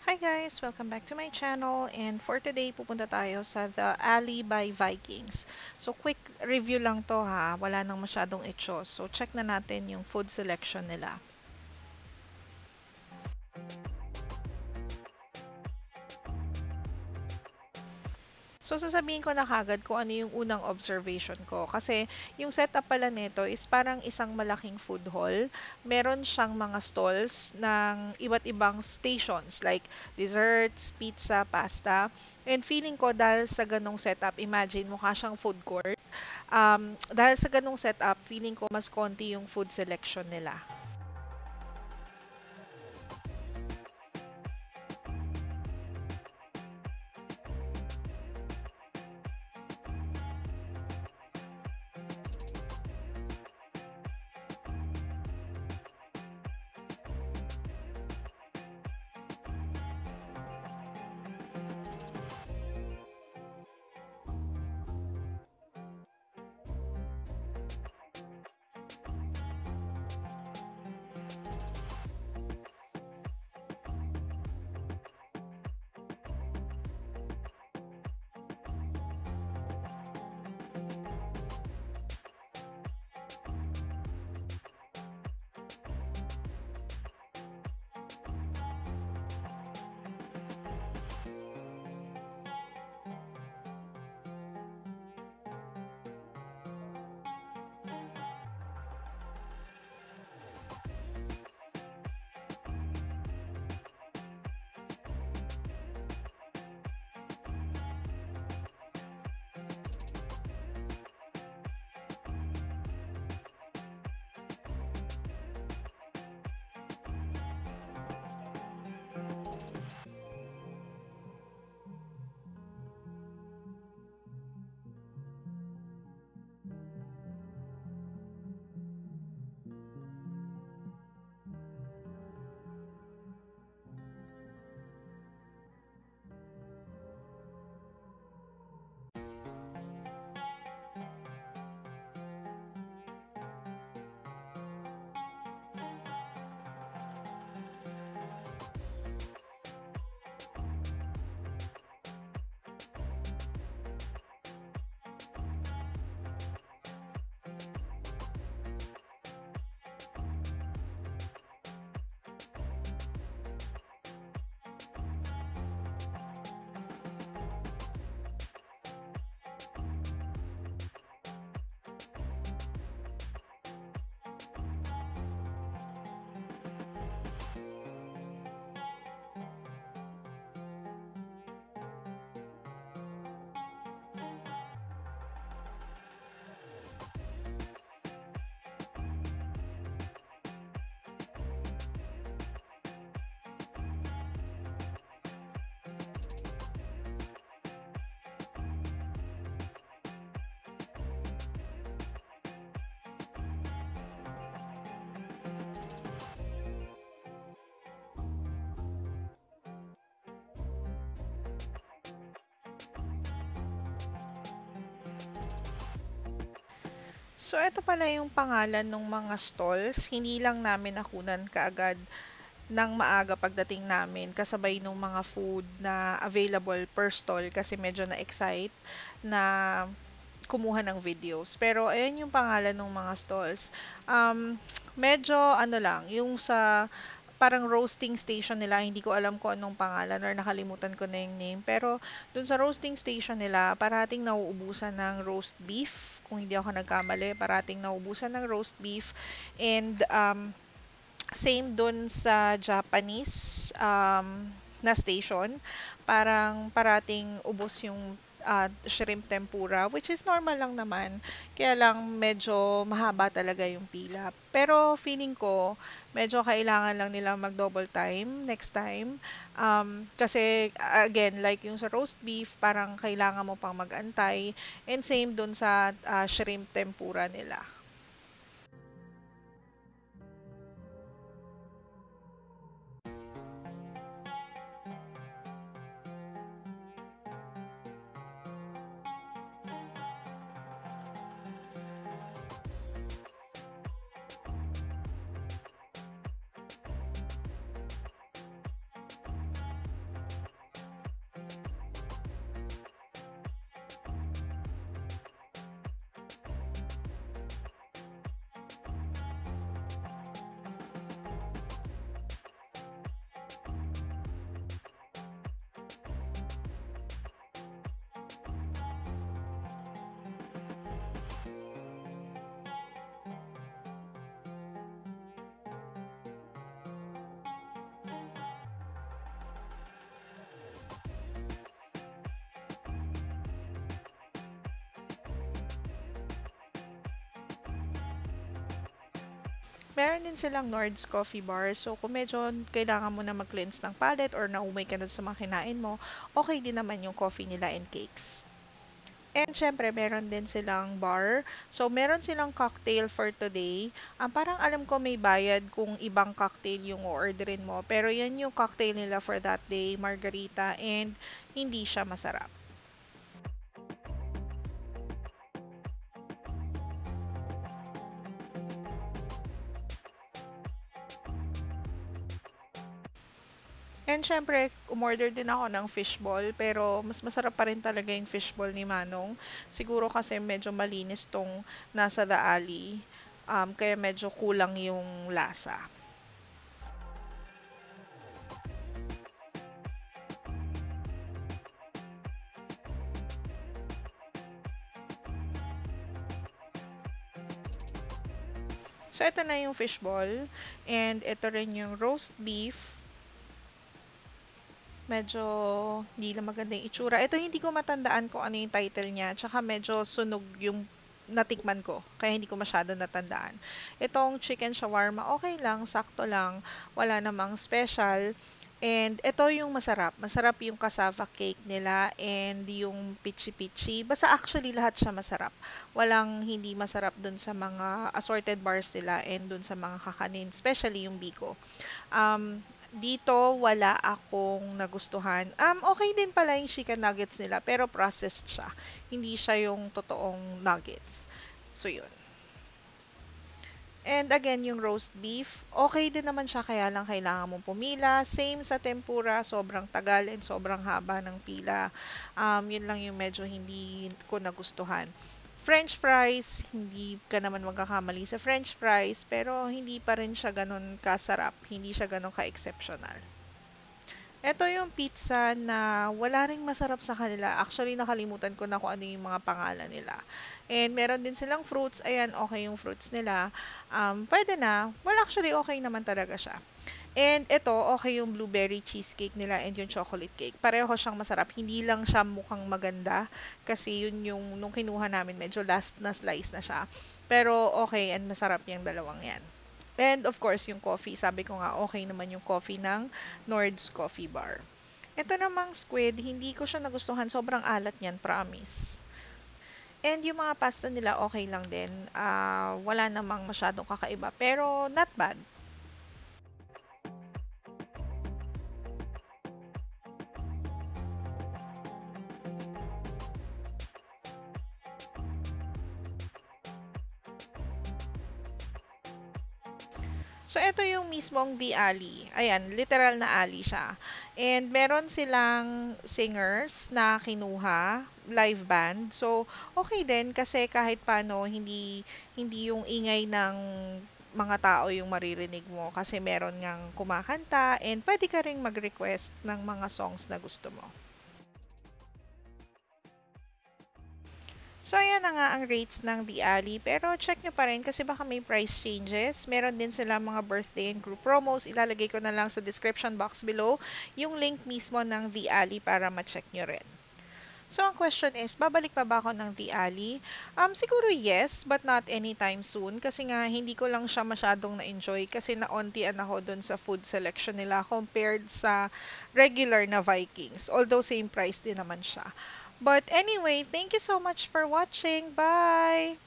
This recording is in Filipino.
Hi guys! Welcome back to my channel, and for today pupunta tayo sa The Alley by Vikings. So quick review lang to ha, wala nang masyadong etchos. So check na natin yung food selection nila. So sasabihin ko na kagad kung ano yung unang observation ko. Kasi yung setup pala nito is parang isang malaking food hall. Meron siyang mga stalls ng iba't ibang stations like desserts, pizza, pasta. And feeling ko dahil sa ganong setup, imagine mukha siyang food court. Dahil sa ganong setup, feeling ko mas konti yung food selection nila. So, ito pala yung pangalan ng mga stalls. Hindi lang namin nakunan kaagad ng maaga pagdating namin kasabay nung mga food na available per stall kasi medyo na-excite na kumuha ng videos. Pero ayan yung pangalan ng mga stalls. Medyo ano lang, yung sa parang roasting station nila, hindi ko alam kung anong pangalan or nakalimutan ko na yung name. Pero dun sa roasting station nila, parating nauubusan ng roast beef. Kung hindi ako nagkamali, parating nauubusan ng roast beef. And same dun sa Japanese na station. Parang parating ubos yung shrimp tempura, which is normal lang naman. Kaya lang medyo mahaba talaga yung pila. Pero feeling ko, medyo kailangan lang nila mag-double time next time. Kasi again, like yung sa roast beef, parang kailangan mo pang mag-antay. And same dun sa shrimp tempura nila. Meron din silang Nord's Coffee Bar. So, kung medyo kailangan mo na mag-cleanse ng palate or naumay ka na sa mga kinain mo, okay din naman yung coffee nila and cakes. And syempre, meron din silang bar. So, meron silang cocktail for today. Parang alam ko may bayad kung ibang cocktail yung orderin mo. Pero yan yung cocktail nila for that day, margarita, and hindi siya masarap. And syempre, umorder din ako ng fishball, pero mas masarap pa rin talaga yung fishball ni Manong. Siguro kasi medyo malinis tong nasa The Alley, kaya medyo kulang yung lasa. So, ito na yung fishball, and ito rin yung roast beef. Medyo hindi na maganda yung itsura. Ito hindi ko matandaan kung ano yung title niya. Tsaka medyo sunog yung natikman ko. Kaya hindi ko masyado natandaan. Itong chicken shawarma, okay lang, sakto lang. Wala namang special. And ito yung masarap. Masarap yung cassava cake nila and yung pichi-pichi. Basta actually lahat siya masarap. Walang hindi masarap dun sa mga assorted bars nila and dun sa mga kakanin. Especially yung biko. Dito wala akong nagustuhan. Okay din pala yung chicken nuggets nila, pero processed siya. Hindi siya yung totoong nuggets. So, yun. And again, yung roast beef, okay din naman siya, kaya lang kailangan mong pumila. Same sa tempura, sobrang tagal and sobrang haba ng pila. Yun lang yung medyo hindi ko nagustuhan. French fries, hindi ka naman magkakamali sa French fries, pero hindi pa rin siya ganun kasarap, hindi siya ganun ka-exceptional. Ito yung pizza na wala ring masarap sa kanila. Actually, nakalimutan ko na kung ano yung mga pangalan nila. And meron din silang fruits. Ayan, okay yung fruits nila. Pwede na. Well, actually, okay naman talaga siya. And ito, okay yung blueberry cheesecake nila and yung chocolate cake. Pareho siyang masarap. Hindi lang siya mukhang maganda kasi yun yung nung kinuha namin medyo last na slice na siya. Pero okay and masarap yung dalawang yan. And of course, yung coffee. Sabi ko nga, okay naman yung coffee ng Nord's Coffee Bar. Ito namang squid, hindi ko siya nagustuhan. Sobrang alat niyan, promise. And yung mga pasta nila, okay lang din. Wala namang masyadong kakaiba. Pero not bad. So, ito yung mismong The Alley. Ayan, literal na alley siya. And meron silang singers na kinuha, live band. So, okay din kasi kahit paano hindi yung ingay ng mga tao yung maririnig mo kasi meron ngang kumakanta and pwede ka ring mag-request ng mga songs na gusto mo. So, ayan na nga ang rates ng The Alley. Pero check nyo pa rin kasi baka may price changes. Meron din sila mga birthday and group promos. Ilalagay ko na lang sa description box below yung link mismo ng The Alley para ma-check nyo rin. So, ang question is, babalik pa ba ako ng The Alley? Siguro yes, but not anytime soon. Kasi nga, hindi ko lang siya masyadong na-enjoy kasi naontian ako dun sa food selection nila compared sa regular na Vikings. Although, same price din naman siya. But anyway, thank you so much for watching. Bye!